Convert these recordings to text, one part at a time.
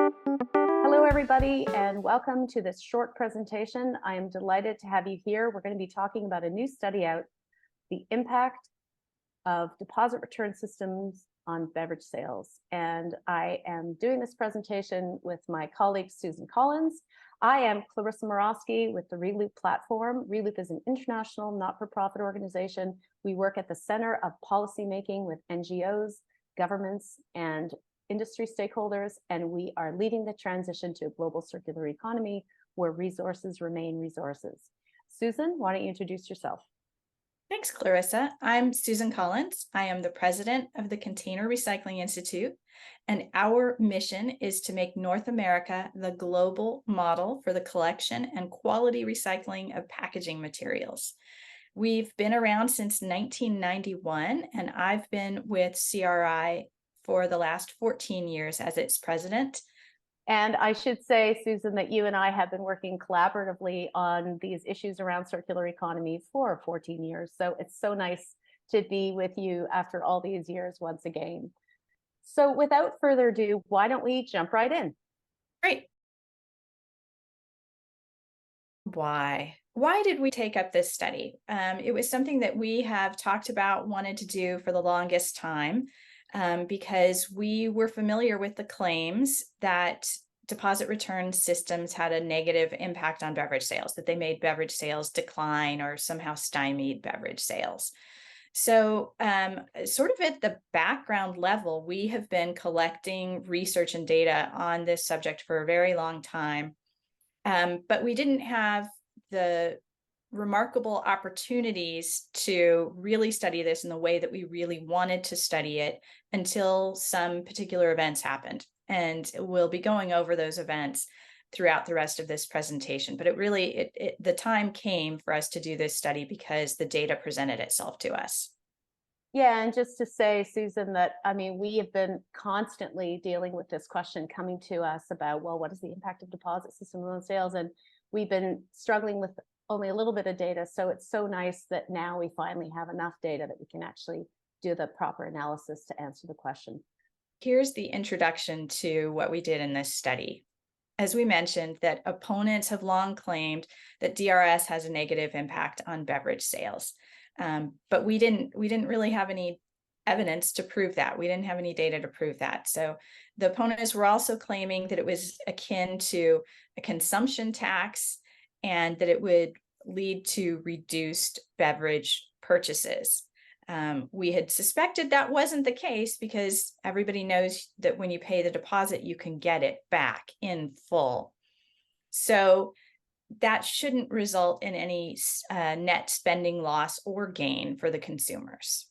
Hello, everybody, and welcome to this short presentation. I am delighted to have you here. We're going to be talking about a new study out, the impact of deposit return systems on beverage sales. And I am doing this presentation with my colleague, Susan Collins. I am Clarissa Morawski with the Reloop platform. Reloop is an international not-for-profit organization. We work at the center of policymaking with NGOs, governments, and industry stakeholders, and we are leading the transition to a global circular economy where resources remain resources. Susan, why don't you introduce yourself? Thanks, Clarissa. I'm Susan Collins. I am the president of the Container Recycling Institute, and our mission is to make North America the global model for the collection and quality recycling of packaging materials. We've been around since 1991, and I've been with CRI for the last 14 years as its president. And I should say, Susan, that you and I have been working collaboratively on these issues around circular economy for 14 years. So it's so nice to be with you after all these years once again. So without further ado, why don't we jump right in? Great. Why did we take up this study? It was something that we have talked about, wanted to do for the longest time. Because we were familiar with the claims that deposit return systems had a negative impact on beverage sales, that they made beverage sales decline or somehow stymied beverage sales. So sort of at the background level, we have been collecting research and data on this subject for a very long time, but we didn't have the remarkable opportunities to really study this in the way that we really wanted to study it until some particular events happened. And we'll be going over those events throughout the rest of this presentation. But the time came for us to do this study because the data presented itself to us. Yeah, and just to say, Susan, that we have been constantly dealing with this question coming to us about, well, what is the impact of deposit systems on sales? And we've been struggling with only a little bit of data. So it's so nice that now we finally have enough data that we can actually do the proper analysis to answer the question. Here's the introduction to what we did in this study. As we mentioned, that opponents have long claimed that DRS has a negative impact on beverage sales. But we didn't really have any evidence to prove that. We didn't have any data to prove that. So the opponents were also claiming that it was akin to a consumption tax and that it would lead to reduced beverage purchases. We had suspected that wasn't the case because everybody knows that when you pay the deposit, you can get it back in full. So that shouldn't result in any net spending loss or gain for the consumers.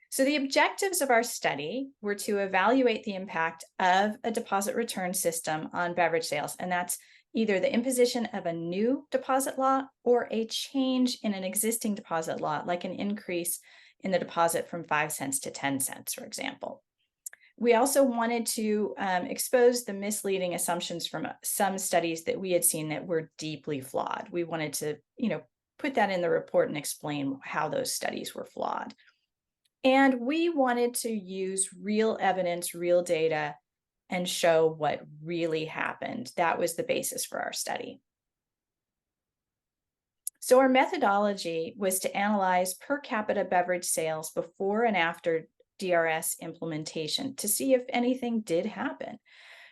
So the objectives of our study were to evaluate the impact of a deposit return system on beverage sales, and that's either the imposition of a new deposit law or a change in an existing deposit law, like an increase in the deposit from 5 cents to 10 cents, for example. We also wanted to expose the misleading assumptions from some studies that we had seen that were deeply flawed. We wanted to, put that in the report and explain how those studies were flawed. And we wanted to use real evidence, real data, and show what really happened. That was the basis for our study. So our methodology was to analyze per capita beverage sales before and after DRS implementation to see if anything did happen.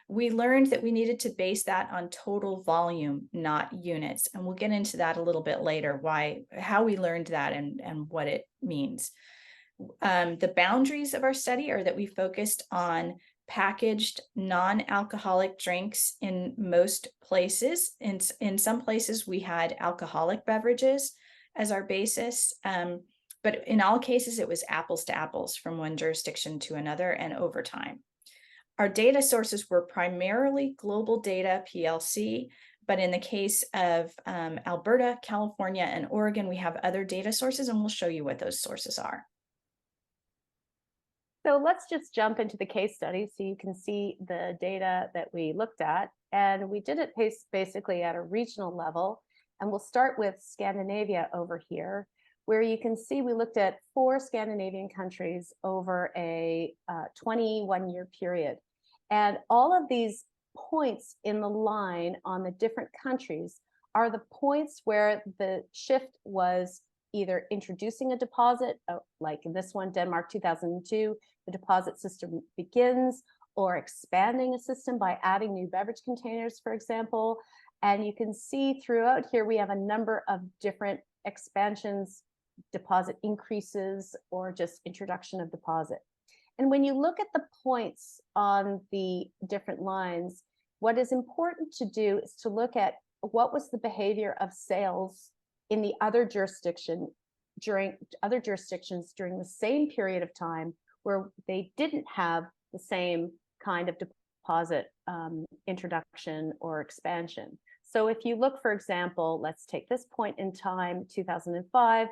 We learned that we needed to base that on total volume, not units. And we'll get into that a little bit later, how we learned that and what it means. The boundaries of our study are that we focused on packaged non-alcoholic drinks in most places. In some places, we had alcoholic beverages as our basis. But in all cases, it was apples to apples from one jurisdiction to another and over time. Our data sources were primarily Global Data PLC, but in the case of Alberta, California, and Oregon, we have other data sources, and we'll show you what those sources are. So let's just jump into the case study so you can see the data that we looked at. And we did it basically at a regional level. And we'll start with Scandinavia over here, where you can see we looked at 4 Scandinavian countries over a 21-year period. And all of these points in the line on the different countries are the points where the shift was either introducing a deposit, like in this one, Denmark 2002, the deposit system begins, or expanding a system by adding new beverage containers, for example. And you can see throughout here, we have a number of different expansions, deposit increases, or just introduction of deposit. And when you look at the points on the different lines, what is important to do is to look at what was the behavior of sales in the other jurisdictions during the same period of time where they didn't have the same kind of deposit introduction or expansion. So if you look, for example, let's take this point in time, 2005,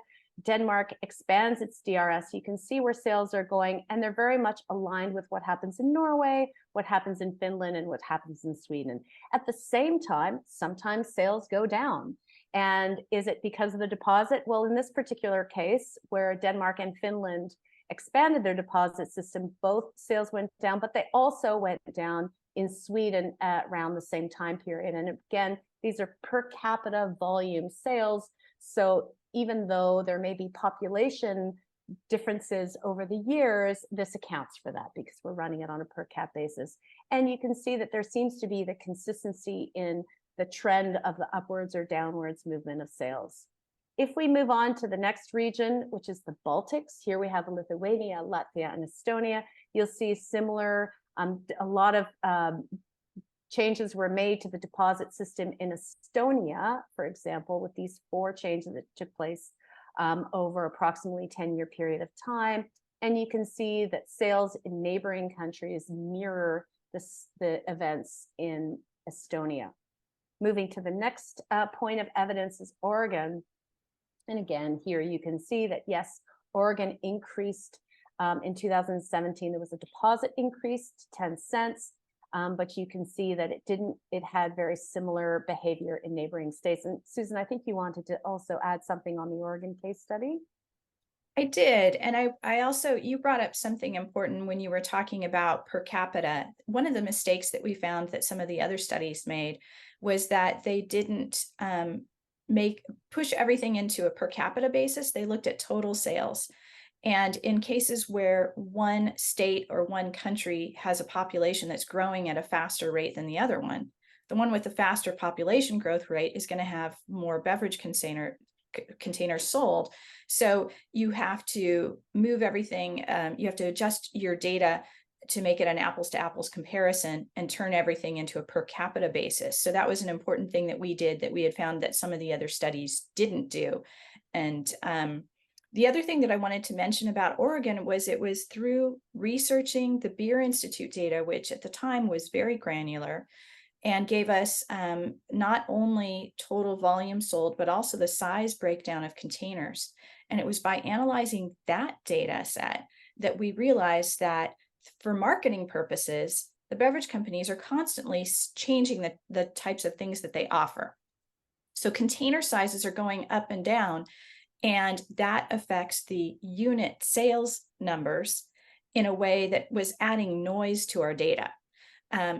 Denmark expands its DRS. You can see where sales are going, and they're very much aligned with what happens in Norway, what happens in Finland, and what happens in Sweden. At the same time, sometimes sales go down. And is it because of the deposit? Well, in this particular case, where Denmark and Finland expanded their deposit system, both sales went down, but they also went down in Sweden at around the same time period. And again, these are per capita volume sales. So even though there may be population differences over the years, this accounts for that because we're running it on a per cap basis. And you can see that there seems to be the consistency in the trend of the upwards or downwards movement of sales. If we move on to the next region, which is the Baltics, here we have Lithuania, Latvia, and Estonia. You'll see similar, a lot of changes were made to the deposit system in Estonia, for example, with these 4 changes that took place over approximately 10-year period of time. And you can see that sales in neighboring countries mirror the events in Estonia. Moving to the next point of evidence is Oregon. And again, here you can see that, yes, Oregon increased in 2017. There was a deposit increase to 10 cents. But you can see that it had very similar behavior in neighboring states. And Susan, I think you wanted to also add something on the Oregon case study. I did. And I also, you brought up something important when you were talking about per capita. One of the mistakes that we found that some of the other studies made was that they didn't push everything into a per capita basis. They looked at total sales. And in cases where one state or one country has a population that's growing at a faster rate than the other one, the one with the faster population growth rate is going to have more beverage containers sold. So you have to move everything, you have to adjust your data to make it an apples to apples comparison and turn everything into a per capita basis. So that was an important thing that we did that we had found that some of the other studies didn't do. And the other thing that I wanted to mention about Oregon was it was through researching the Beer Institute data, which at the time was very granular and gave us not only total volume sold, but also the size breakdown of containers. And it was by analyzing that data set that we realized that for marketing purposes, the beverage companies are constantly changing the types of things that they offer. So container sizes are going up and down, and that affects the unit sales numbers in a way that was adding noise to our data.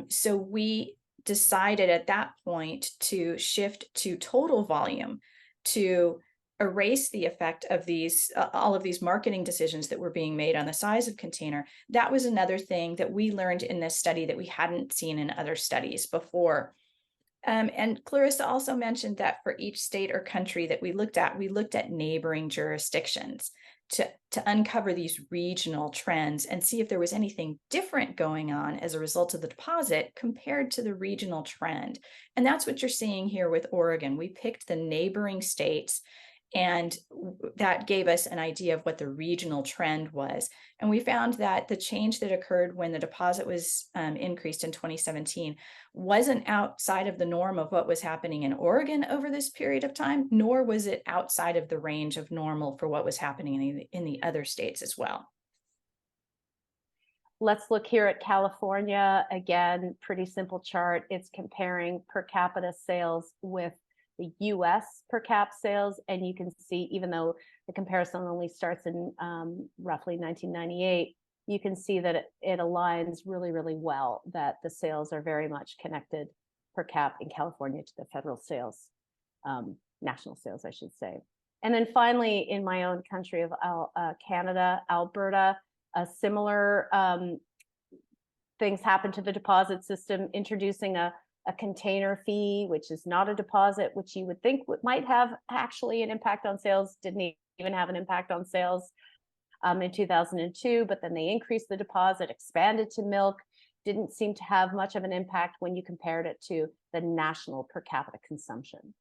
So we decided at that point to shift to total volume to erase the effect of these, all of these marketing decisions that were being made on the size of container. That was another thing that we learned in this study that we hadn't seen in other studies before. And Clarissa also mentioned that for each state or country that we looked at neighboring jurisdictions to uncover these regional trends and see if there was anything different going on as a result of the deposit compared to the regional trend. And that's what you're seeing here with Oregon. We picked the neighboring states, and that gave us an idea of what the regional trend was. And we found that the change that occurred when the deposit was increased in 2017 wasn't outside of the norm of what was happening in Oregon over this period of time, nor was it outside of the range of normal for what was happening in the other states as well. Let's look here at California. Again, pretty simple chart. It's comparing per capita sales with the US per cap sales. And you can see, even though the comparison only starts in roughly 1998, you can see that it aligns really, really well, that the sales are very much connected per cap in California to the federal sales, national sales, I should say. And then finally, in my own country of Canada, Alberta, a similar things happened to the deposit system, introducing a container fee, which is not a deposit, which you would think might have actually an impact on sales, didn't even have an impact on sales in 2002, but then they increased the deposit, expanded to milk, didn't seem to have much of an impact when you compared it to the national per capita consumption.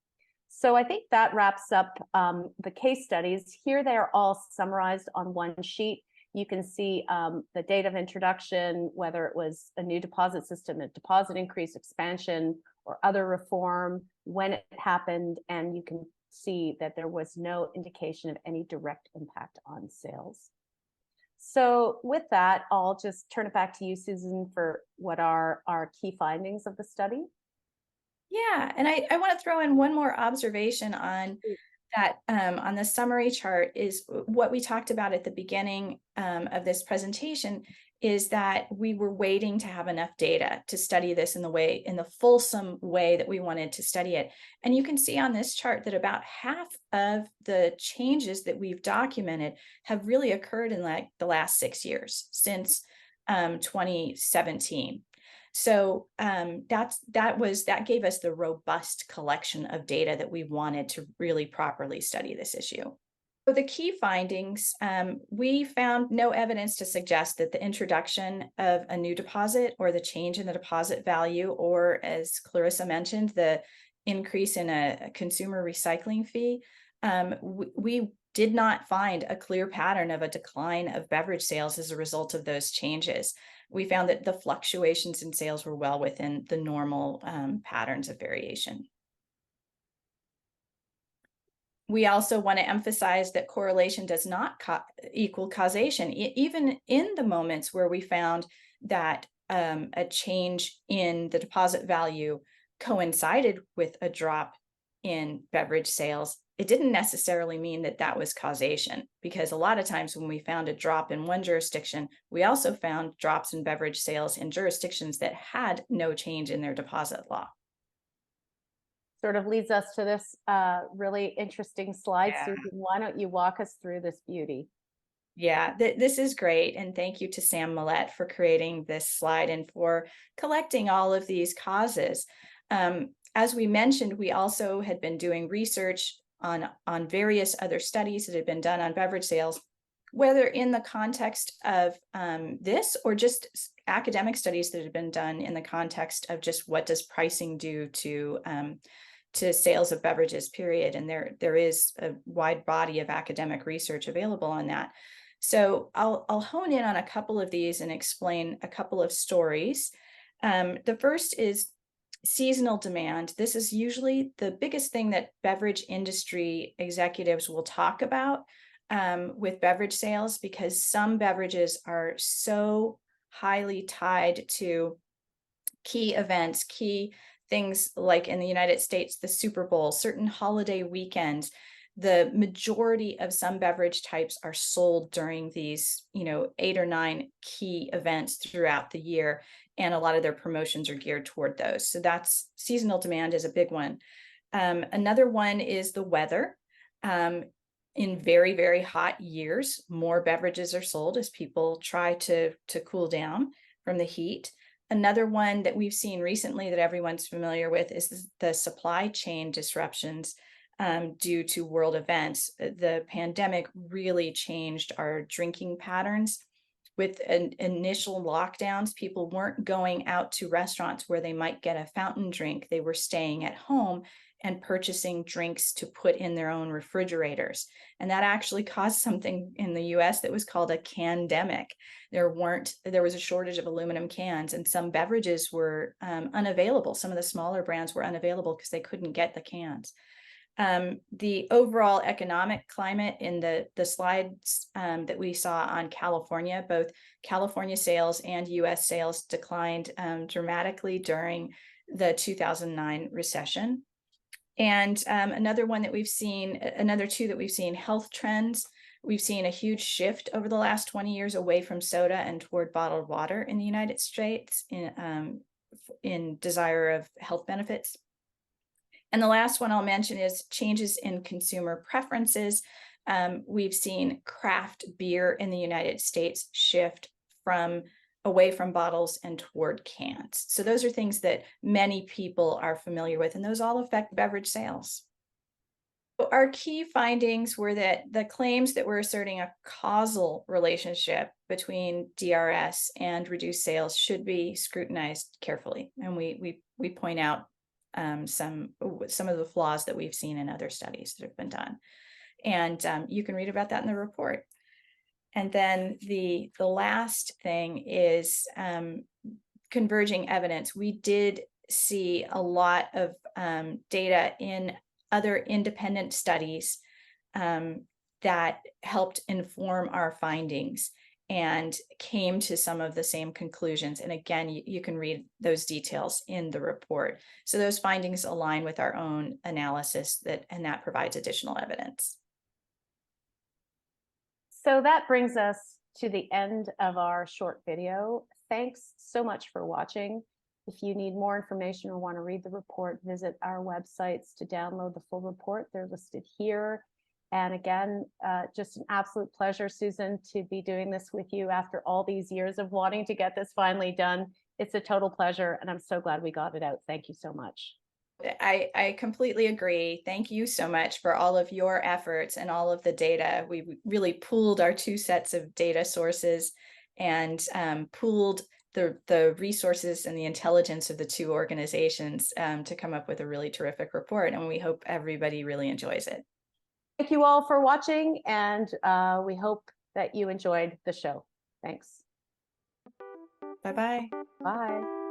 So I think that wraps up the case studies. Here they are all summarized on one sheet. You can see the date of introduction, whether it was a new deposit system, a deposit increase, expansion, or other reform, when it happened, and you can see that there was no indication of any direct impact on sales. So with that, I'll just turn it back to you, Susan, for what are our key findings of the study. Yeah, and I want to throw in one more observation on that on the summary chart is what we talked about at the beginning of this presentation, is that we were waiting to have enough data to study this in the fulsome way that we wanted to study it. And you can see on this chart that about half of the changes that we've documented have really occurred in like the last 6 years, since 2017. So that gave us the robust collection of data that we wanted to really properly study this issue. So the key findings, we found no evidence to suggest that the introduction of a new deposit or the change in the deposit value, or as Clarissa mentioned, the increase in a consumer recycling fee, we did not find a clear pattern of a decline of beverage sales as a result of those changes. We found that the fluctuations in sales were well within the normal patterns of variation. We also want to emphasize that correlation does not equal causation. Even in the moments where we found that a change in the deposit value coincided with a drop in beverage sales, it didn't necessarily mean that that was causation, because a lot of times when we found a drop in one jurisdiction, we also found drops in beverage sales in jurisdictions that had no change in their deposit law. Sort of leads us to this really interesting slide. Yeah. Susan, why don't you walk us through this beauty? Yeah, this is great. And thank you to Sam Millett for creating this slide and for collecting all of these causes. As we mentioned, we also had been doing research on various other studies that had been done on beverage sales, whether in the context of this or just academic studies that had been done in the context of just what does pricing do to sales of beverages, period. And there is a wide body of academic research available on that. So I'll hone in on a couple of these and explain a couple of stories. The first is seasonal demand. This is usually the biggest thing that beverage industry executives will talk about with beverage sales, because some beverages are so highly tied to key events, key things like in the United States, the Super Bowl, certain holiday weekends. The majority of some beverage types are sold during these, 8 or 9 key events throughout the year, and a lot of their promotions are geared toward those. So that's seasonal demand is a big one. Another one is the weather. In very, very hot years, more beverages are sold as people try to cool down from the heat. Another one that we've seen recently that everyone's familiar with is the supply chain disruptions due to world events. The pandemic really changed our drinking patterns. With initial lockdowns, people weren't going out to restaurants where they might get a fountain drink. They were staying at home and purchasing drinks to put in their own refrigerators. And that actually caused something in the US that was called a candemic. There was a shortage of aluminum cans, and some beverages were unavailable. Some of the smaller brands were unavailable because they couldn't get the cans. The overall economic climate in the slides that we saw on California, both California sales and US sales declined dramatically during the 2009 recession. And another one that we've seen, another two that we've seen, health trends. We've seen a huge shift over the last 20 years away from soda and toward bottled water in the United States in desire of health benefits. And the last one I'll mention is changes in consumer preferences. We've seen craft beer in the United States shift away from bottles and toward cans. So those are things that many people are familiar with, and those all affect beverage sales. Our key findings were that the claims that we're asserting a causal relationship between DRS and reduced sales should be scrutinized carefully. And we point out some of the flaws that we've seen in other studies that have been done. And you can read about that in the report. And then the last thing is converging evidence. We did see a lot of data in other independent studies that helped inform our findings and came to some of the same conclusions. And again, you can read those details in the report. So those findings align with our own analysis and that provides additional evidence. So that brings us to the end of our short video. Thanks so much for watching. If you need more information or want to read the report, visit our websites to download the full report. They're listed here. And again, just an absolute pleasure, Susan, to be doing this with you after all these years of wanting to get this finally done. It's a total pleasure, and I'm so glad we got it out. Thank you so much. I completely agree. Thank you so much for all of your efforts and all of the data. We really pooled our two sets of data sources and pooled the resources and the intelligence of the two organizations to come up with a really terrific report. And we hope everybody really enjoys it. Thank you all for watching, and we hope that you enjoyed the show. Thanks. Bye-bye. Bye.